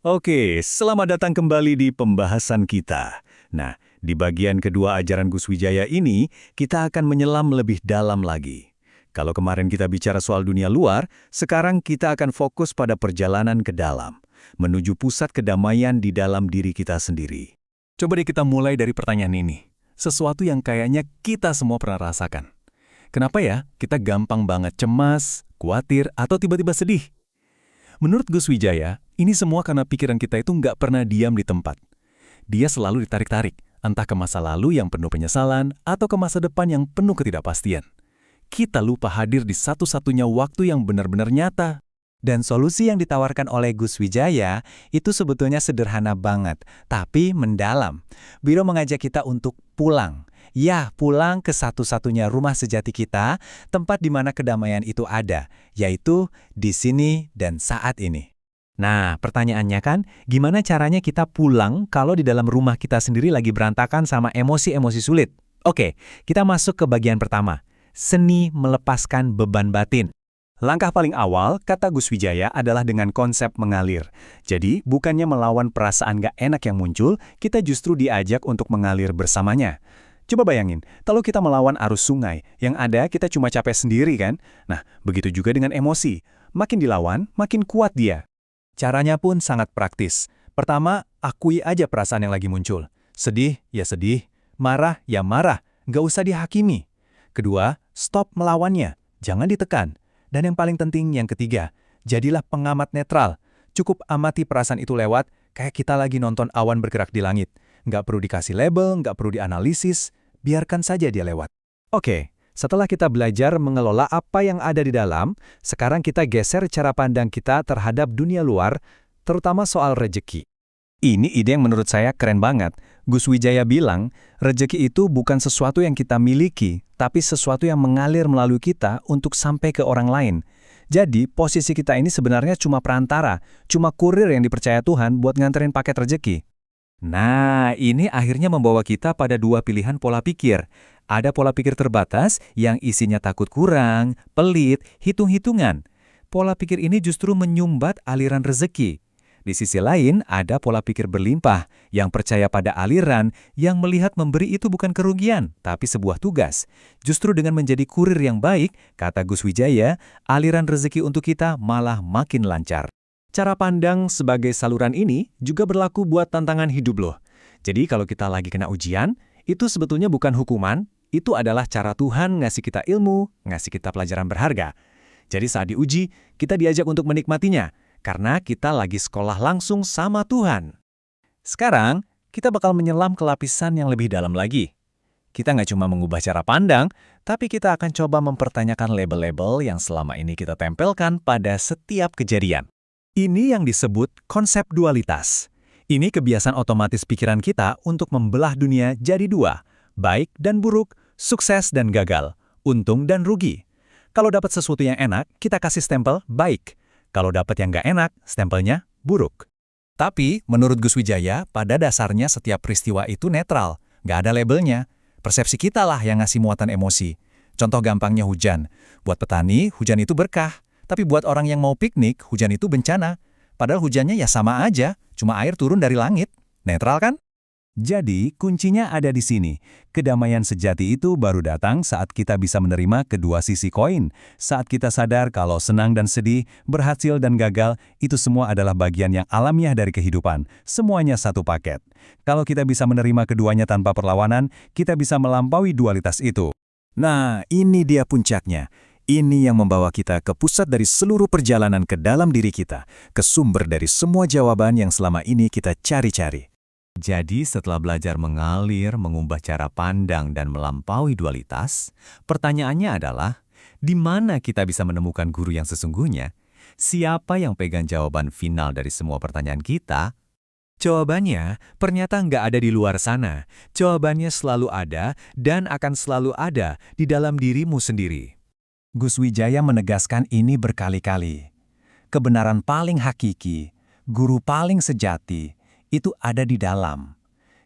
Oke, selamat datang kembali di pembahasan kita. Nah, di bagian kedua ajaran Gus Wijaya ini, kita akan menyelam lebih dalam lagi. Kalau kemarin kita bicara soal dunia luar, sekarang kita akan fokus pada perjalanan ke dalam, menuju pusat kedamaian di dalam diri kita sendiri. Coba deh kita mulai dari pertanyaan ini. Sesuatu yang kayaknya kita semua pernah rasakan. Kenapa ya kita gampang banget cemas, khawatir, atau tiba-tiba sedih? Menurut Gus Wijaya, ini semua karena pikiran kita itu nggak pernah diam di tempat. Dia selalu ditarik-tarik, entah ke masa lalu yang penuh penyesalan atau ke masa depan yang penuh ketidakpastian. Kita lupa hadir di satu-satunya waktu yang benar-benar nyata. Dan solusi yang ditawarkan oleh Gus Wijaya itu sebetulnya sederhana banget, tapi mendalam. Beliau mengajak kita untuk pulang. Ya, pulang ke satu-satunya rumah sejati kita, tempat di mana kedamaian itu ada, yaitu di sini dan saat ini. Nah, pertanyaannya kan, gimana caranya kita pulang kalau di dalam rumah kita sendiri lagi berantakan sama emosi-emosi sulit? Oke, kita masuk ke bagian pertama. Seni melepaskan beban batin. Langkah paling awal, kata Gus Wijaya, adalah dengan konsep mengalir. Jadi, bukannya melawan perasaan gak enak yang muncul, kita justru diajak untuk mengalir bersamanya. Coba bayangin, kalau kita melawan arus sungai, yang ada kita cuma capek sendiri kan? Nah, begitu juga dengan emosi. Makin dilawan, makin kuat dia. Caranya pun sangat praktis. Pertama, akui aja perasaan yang lagi muncul. Sedih, ya sedih. Marah, ya marah. Nggak usah dihakimi. Kedua, stop melawannya. Jangan ditekan. Dan yang paling penting, yang ketiga, jadilah pengamat netral. Cukup amati perasaan itu lewat, kayak kita lagi nonton awan bergerak di langit. Nggak perlu dikasih label, nggak perlu dianalisis, biarkan saja dia lewat. Oke, setelah kita belajar mengelola apa yang ada di dalam, sekarang kita geser cara pandang kita terhadap dunia luar, terutama soal rejeki. Ini ide yang menurut saya keren banget. Gus Wijaya bilang, rejeki itu bukan sesuatu yang kita miliki, tapi sesuatu yang mengalir melalui kita untuk sampai ke orang lain. Jadi, posisi kita ini sebenarnya cuma perantara, cuma kurir yang dipercaya Tuhan buat nganterin paket rejeki. Nah, ini akhirnya membawa kita pada dua pilihan pola pikir. Ada pola pikir terbatas yang isinya takut kurang, pelit, hitung-hitungan. Pola pikir ini justru menyumbat aliran rezeki. Di sisi lain, ada pola pikir berlimpah yang percaya pada aliran, yang melihat memberi itu bukan kerugian, tapi sebuah tugas. Justru dengan menjadi kurir yang baik, kata Gus Wijaya, aliran rezeki untuk kita malah makin lancar. Cara pandang sebagai saluran ini juga berlaku buat tantangan hidup loh. Jadi kalau kita lagi kena ujian, itu sebetulnya bukan hukuman, itu adalah cara Tuhan ngasih kita ilmu, ngasih kita pelajaran berharga. Jadi saat diuji, kita diajak untuk menikmatinya, karena kita lagi sekolah langsung sama Tuhan. Sekarang, kita bakal menyelam ke lapisan yang lebih dalam lagi. Kita nggak cuma mengubah cara pandang, tapi kita akan coba mempertanyakan label-label yang selama ini kita tempelkan pada setiap kejadian. Ini yang disebut konsep dualitas. Ini kebiasaan otomatis pikiran kita untuk membelah dunia jadi dua, baik dan buruk, sukses dan gagal, untung dan rugi. Kalau dapat sesuatu yang enak, kita kasih stempel baik. Kalau dapat yang nggak enak, stempelnya buruk. Tapi, menurut Gus Wijaya, pada dasarnya setiap peristiwa itu netral, nggak ada labelnya. Persepsi kita lah yang ngasih muatan emosi. Contoh gampangnya hujan. Buat petani, hujan itu berkah. Tapi buat orang yang mau piknik, hujan itu bencana. Padahal hujannya ya sama aja, cuma air turun dari langit. Netral kan? Jadi, kuncinya ada di sini. Kedamaian sejati itu baru datang saat kita bisa menerima kedua sisi koin. Saat kita sadar kalau senang dan sedih, berhasil dan gagal, itu semua adalah bagian yang alamiah dari kehidupan. Semuanya satu paket. Kalau kita bisa menerima keduanya tanpa perlawanan, kita bisa melampaui dualitas itu. Nah, ini dia puncaknya. Ini yang membawa kita ke pusat dari seluruh perjalanan ke dalam diri kita, ke sumber dari semua jawaban yang selama ini kita cari-cari. Jadi setelah belajar mengalir, mengubah cara pandang dan melampaui dualitas, pertanyaannya adalah, di mana kita bisa menemukan guru yang sesungguhnya? Siapa yang pegang jawaban final dari semua pertanyaan kita? Jawabannya ternyata nggak ada di luar sana. Jawabannya selalu ada dan akan selalu ada di dalam dirimu sendiri. Gus Wijaya menegaskan ini berkali-kali. Kebenaran paling hakiki, guru paling sejati, itu ada di dalam.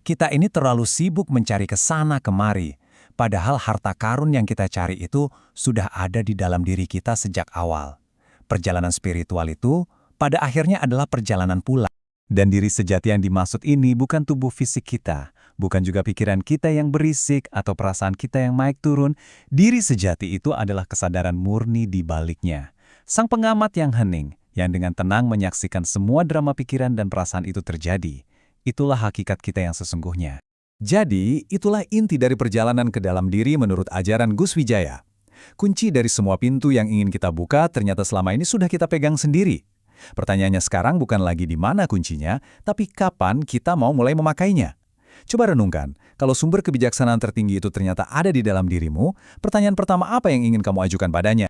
Kita ini terlalu sibuk mencari ke sana kemari, padahal harta karun yang kita cari itu sudah ada di dalam diri kita sejak awal. Perjalanan spiritual itu pada akhirnya adalah perjalanan pulang. Dan diri sejati yang dimaksud ini bukan tubuh fisik kita, bukan juga pikiran kita yang berisik atau perasaan kita yang naik turun. Diri sejati itu adalah kesadaran murni di baliknya. Sang pengamat yang hening, yang dengan tenang menyaksikan semua drama pikiran dan perasaan itu terjadi. Itulah hakikat kita yang sesungguhnya. Jadi, itulah inti dari perjalanan ke dalam diri menurut ajaran Gus Wijaya. Kunci dari semua pintu yang ingin kita buka ternyata selama ini sudah kita pegang sendiri. Pertanyaannya sekarang bukan lagi di mana kuncinya, tapi kapan kita mau mulai memakainya. Coba renungkan, kalau sumber kebijaksanaan tertinggi itu ternyata ada di dalam dirimu, pertanyaan pertama apa yang ingin kamu ajukan padanya?